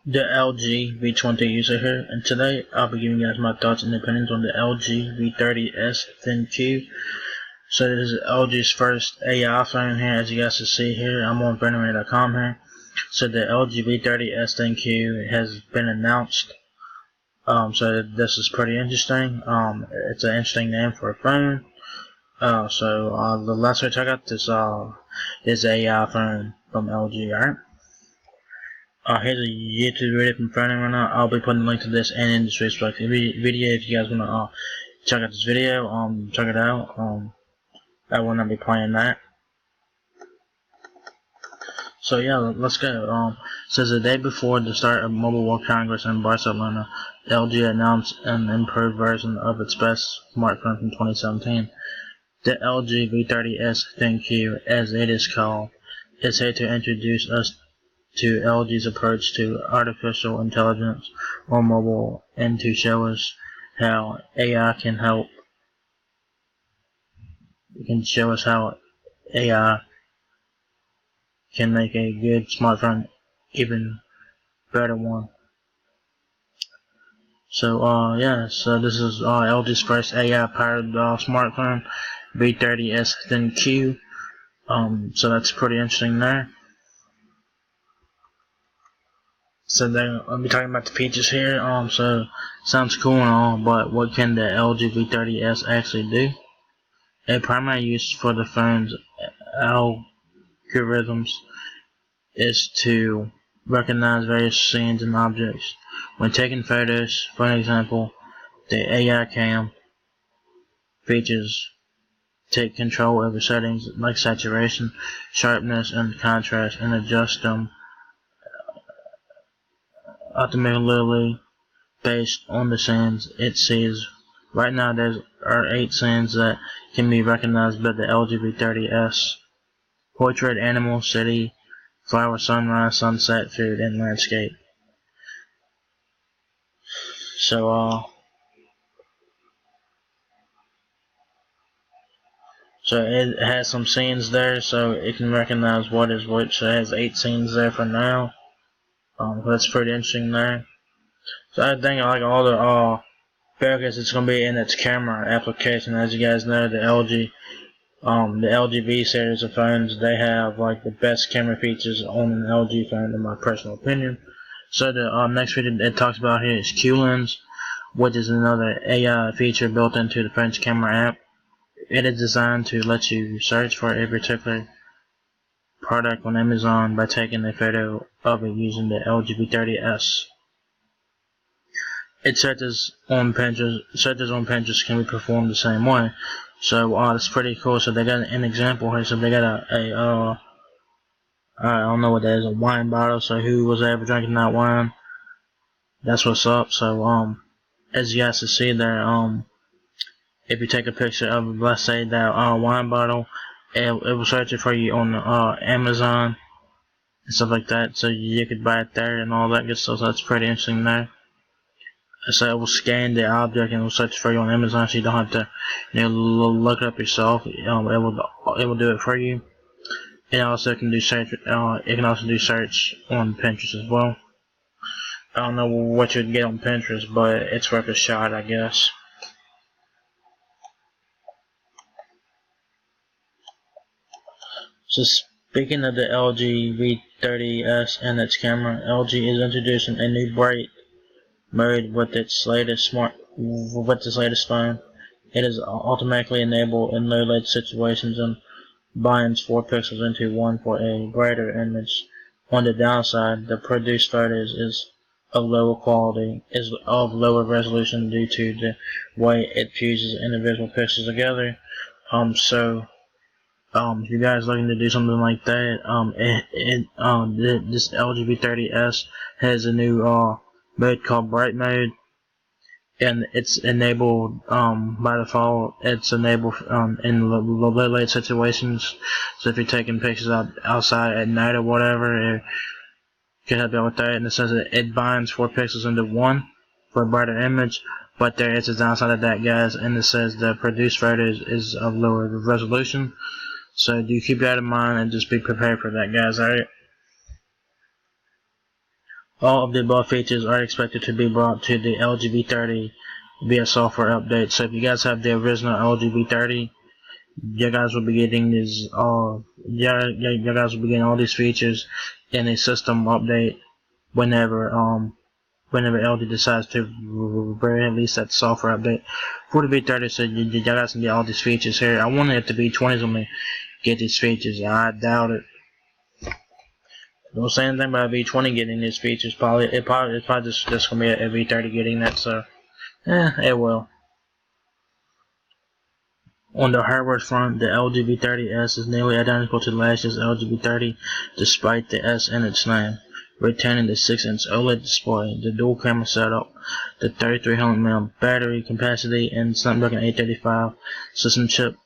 The LG V20 user here, and today I'll be giving you guys my thoughts and opinions on the LG V30S ThinQ. So this is LG's first AI phone here, as you guys can see here. I'm on Venomary.com here. So the LG V30S ThinQ has been announced. So this is pretty interesting. It's an interesting name for a phone. The last way to check out this AI phone from LG, alright? Here's a YouTube video from Venomary right now. I'll be putting a link to this and in the description video if you guys wanna check out this video. Check it out. I will not be playing that. So yeah, let's go. Says the day before the start of Mobile World Congress in Barcelona, LG announced an improved version of its best smartphone from 2017. The LG V30S ThinQ, as it is called, is here to introduce us to LG's approach to artificial intelligence on mobile and to show us how AI can help. It can show us how AI can make a good smartphone even better one. So yeah, so this is LG's first AI powered smartphone, V30S ThinQ. So that's pretty interesting there. So then I'll be talking about the features here. So sounds cool and all, but what can the LG V30S actually do? A primary use for the phone's algorithms is to recognize various scenes and objects. When taking photos, for example, the AI cam features take control over settings like saturation, sharpness, and contrast and adjust them automatically based on the scenes it sees. Right now there are 8 scenes that can be recognized by the LG V30S. Portrait, animal, city, flower, sunrise, sunset, food, and landscape. So it has some scenes there, so it can recognize what is which. So it has 8 scenes there for now. That's pretty interesting there. So I think like all the focus it's gonna be in its camera application. As you guys know, the LG V series of phones, they have like the best camera features on an LG phone in my personal opinion. So the next feature it talks about here is Q-Lens, which is another AI feature built into the phone's camera app. It is designed to let you search for a particular product on Amazon by taking a photo of it using the LG V30S. Searches on Pinterest can be performed the same way. So it's pretty cool. So they got an example here. So they got I don't know what that is, a wine bottle. So who was ever drinking that wine? That's what's up. So as you guys can see there, if you take a picture of, let's say, that wine bottle, it will search it for you on Amazon and stuff like that. So you could buy it there and all that good stuff. So that's pretty interesting there. So it will scan the object and it will search for you on Amazon, so you don't have to, look it up yourself. It will do it for you. It also can do search. It can also do search on Pinterest as well. I don't know what you'd get on Pinterest, but it's worth a shot, I guess. So speaking of the LG V30S and its camera, LG is introducing a new bright mode with its latest phone. It is automatically enabled in low light situations and binds 4 pixels into one for a brighter image. On the downside, the produced photos is of lower quality, is of lower resolution due to the way it fuses individual pixels together. If you guys looking to do something like that, this LG V30S has a new mode called Bright Mode, and it's enabled by default. It's enabled in low light situations. So if you're taking pictures outside at night or whatever, it can help you out with that. And it says that it binds 4 pixels into one for a brighter image. But there is a downside of that, guys, and it says the produced photo is of lower resolution. So do keep that in mind and just be prepared for that, guys, alright? All of the above features are expected to be brought to the LG V30 via software update. So if you guys have the original LG V30, you guys will be getting these you guys will be getting all these features in a system update whenever LG decides to release that software update for the V30. So you guys can get all these features here. I wonder if the V20s will get these features. I doubt it. Don't say anything about V20 getting these features. It's probably just gonna be a V30 getting that. So it will. On the hardware front, the LG V30S is nearly identical to last year's LG V30, despite the S in its name, retaining the 6-inch OLED display, the dual camera setup, the 3300 mAh battery capacity, and Snapdragon 835 system chip.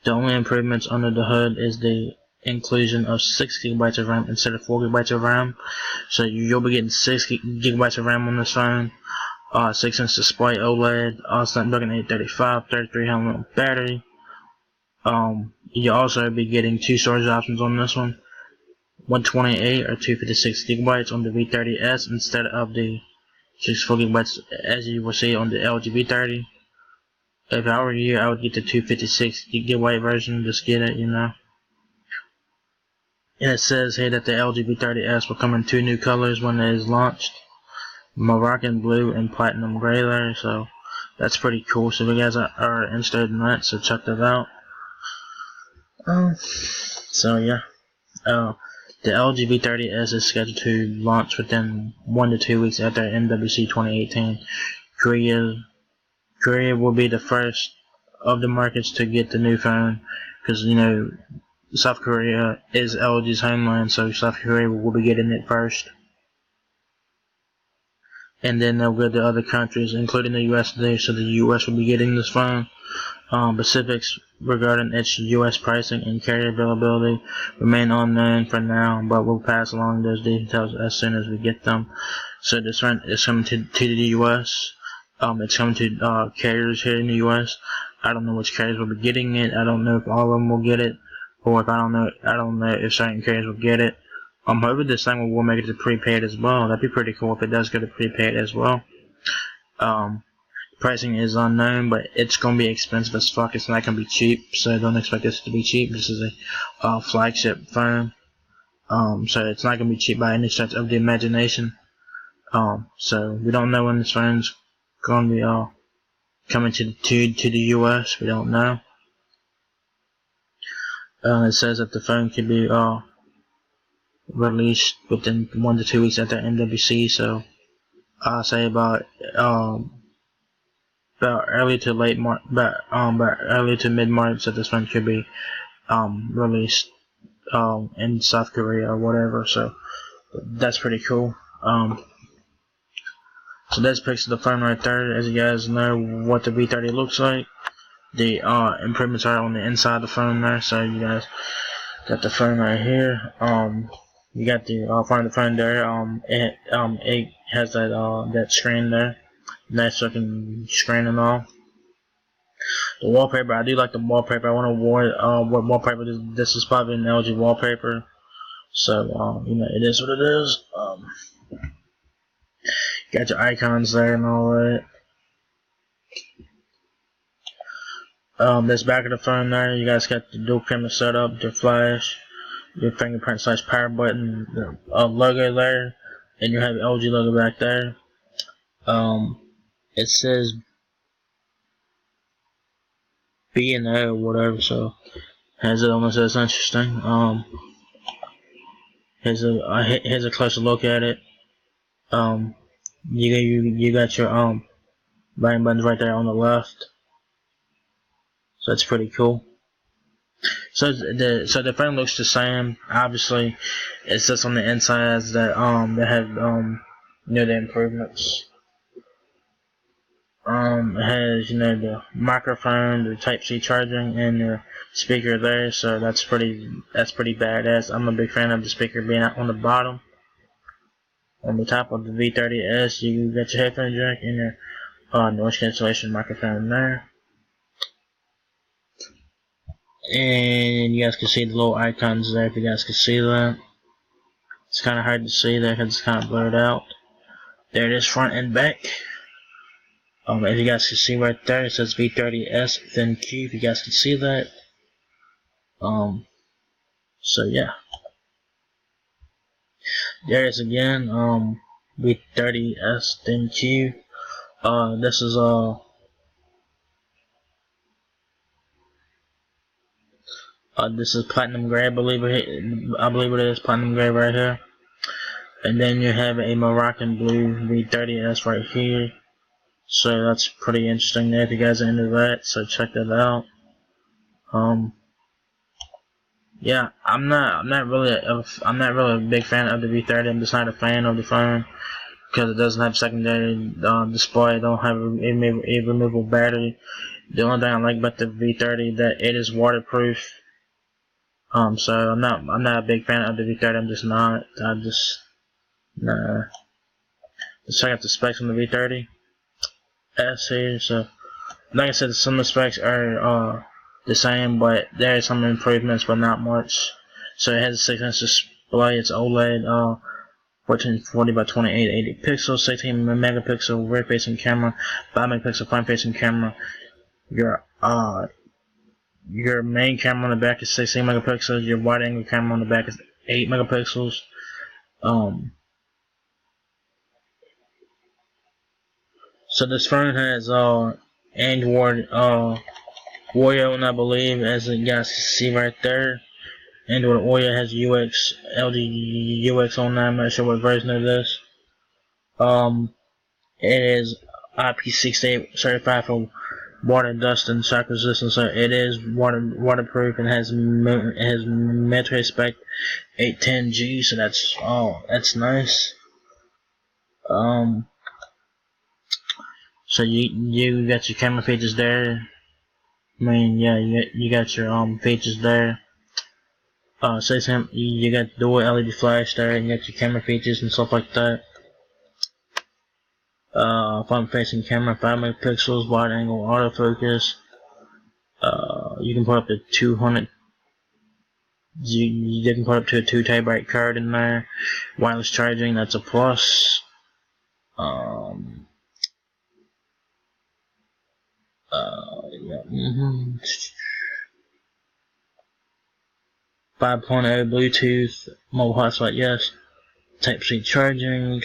The only improvements under the hood is the inclusion of 6 GB of RAM instead of 4 GB of RAM. So you'll be getting 6 GB of RAM on this phone. 6-inch display OLED, Snapdragon 835, 3300 battery. You'll also be getting 2 storage options on this one, 128 or 256 GB on the V30S instead of the 64 GB as you will see on the LG V30. If I were you, I would get the 256 GB version. Just get it, you know. And it says here that the LG V30S will come in 2 new colors when it is launched. Moroccan Blue and Platinum Gray there, so that's pretty cool. So if you guys are interested in that, so check that out. So yeah, the LG V30S is scheduled to launch within 1 to 2 weeks after MWC 2018. Korea will be the first of the markets to get the new phone, because you know South Korea is LG's homeland, so South Korea will be getting it first. And then they'll go to other countries, including the US today, so the US will be getting this phone. Specifics regarding its US pricing and carrier availability remain unknown for now, but we'll pass along those details as soon as we get them. So this phone is coming to the US. It's coming to carriers here in the US. I don't know which carriers will be getting it. I don't know if all of them will get it, or if I don't know if certain carriers will get it. I'm hoping this thing will make it to prepaid as well. That'd be pretty cool if it does go to prepaid as well. Pricing is unknown, but it's gonna be expensive as fuck. It's not gonna be cheap, so don't expect this to be cheap. This is a flagship phone, so it's not gonna be cheap by any stretch of the imagination. So we don't know when this phone's gonna be coming to the US. We don't know. It says that the phone could be released within 1 to 2 weeks after MWC, so I'll say about early to late March, about early to mid March that this phone could be released in South Korea or whatever. So that's pretty cool. So that's pictures of the phone right there. As you guys know what the V30 looks like. The improvements are on the inside of the phone there. So you guys got the phone right here. You got the front of the phone there. It has that screen there, nice looking screen and all. The wallpaper, I do like the wallpaper. I want to what wallpaper this is. Probably an LG wallpaper. So you know, it is what it is. Got your icons there and all that. This back of the phone there, you guys got the dual camera setup, your flash, your fingerprint / power button, the logo there, and you have the LG logo back there. It says B and O or whatever, so has it on this. That's interesting. Here's a closer look at it. You got your button buttons right there on the left, so that's pretty cool. So the phone looks the same. Obviously, it's just on the insides that have you know, the improvements. It has, you know, the microphone, the Type-C charging, and the speaker there. So that's pretty badass. I'm a big fan of the speaker being out on the bottom. On the top of the V30S, you got your headphone jack and your noise cancellation microphone there. And you guys can see the little icons there if you guys can see that. It's kind of hard to see there because it's kind of blurred out. There it is, front and back. If you guys can see right there, it says V30S ThinQ. If you guys can see that. So yeah. There it is again. V30S ThinQ. This is this is platinum gray, I believe it is platinum gray right here. And then you have a Moroccan Blue V30S right here. So that's pretty interesting there if you guys are into that. So check that out. Yeah, I'm not really a big fan of the V30. I'm just not a fan of the phone because it doesn't have secondary display. It don't have a removable battery. The only thing I like about the V30 that it is waterproof. So I'm not a big fan of the V30. I'm just not. Nah. Let's check out the specs on the V30S here. So, like I said, some of the specs are the same, but there are some improvements, but not much. So it has a 6-inch display. It's OLED, 1440 by 2880 pixels, 16 megapixel rear-facing camera, 5 megapixel front-facing camera. Your main camera on the back is 16 megapixels. Your wide-angle camera on the back is 8 megapixels. So this phone has Android Oreo, and I believe, as you guys can see right there, Android Oreo has LG UX on there. I'm not sure what version it is. It is IP68 certified for water, dust, and shock resistance. So it is waterproof and has Metro Spec 810G. So that's nice. So you got your camera features there. I mean, yeah, you got your features there. You got dual LED flash there, and you got your camera features and stuff like that. Front facing camera, 5 megapixels, wide angle autofocus. You can put up to 200. You can put up to a 2 terabyte card in there. Wireless charging, that's a plus. 5.0 Bluetooth, mobile hotspot, yes. Type-C charging.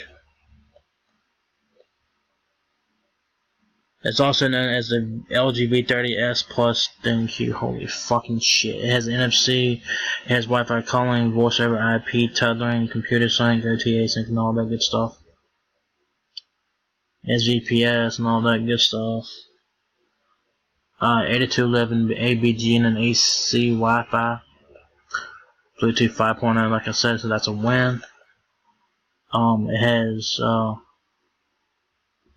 It's also known as the LG V30S Plus ThinQ. Holy fucking shit. It has NFC, it has Wi-Fi calling, voice over IP, tethering, computer sync, OTA sync, and all that good stuff. It has GPS and all that good stuff. 8211 ABG and AC Wi-Fi. Bluetooth 5.0, like I said, so that's a win.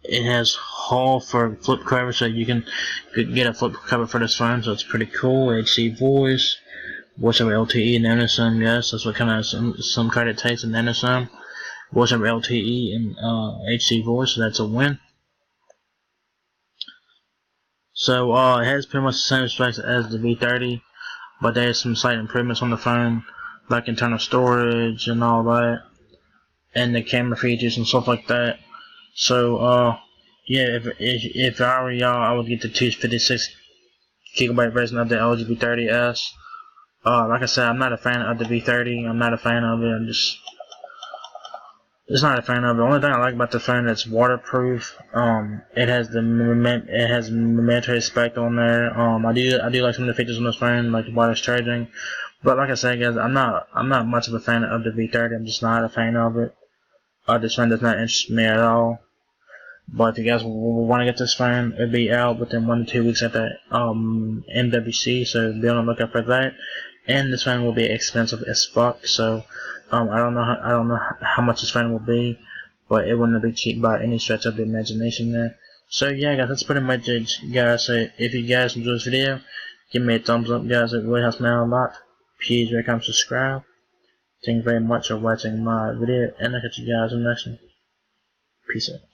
It has Hall for flip cover, so you can get a flip cover for this phone, so it's pretty cool. HC voice over LTE, and NSM, yes, that's what kind of some card it takes, and NSM, voice over LTE, and HC voice, so that's a win. So it has pretty much the same specs as the V30, but there's some slight improvements on the phone, like internal storage and all that, and the camera features and stuff like that. So yeah, if I were y'all, I would get the 256 gigabyte version of the LG V30S. Like I said, I'm not a fan of the V30. I'm not a fan of it. I'm just not a fan of it. The only thing I like about the phone, it's waterproof. It has Metro Spec on there. I do like some of the features on this phone, like the wireless charging. But like I said, guys, I'm not much of a fan of the V30. I'm just not a fan of it. This phone does not interest me at all. But if you guys want to get this phone, it'll be out within 1 to 2 weeks at the MWC, so be on the lookout for that. And this phone will be expensive as fuck, so I don't know how much this phone will be, but it wouldn't be cheap by any stretch of the imagination there. So yeah, guys, that's pretty much it, guys. So if you guys enjoyed this video, give me a thumbs up, guys. It really helps me out a lot. Please rate, comment, subscribe. Thank you very much for watching my video, and I'll catch you guys in the next one. Peace out.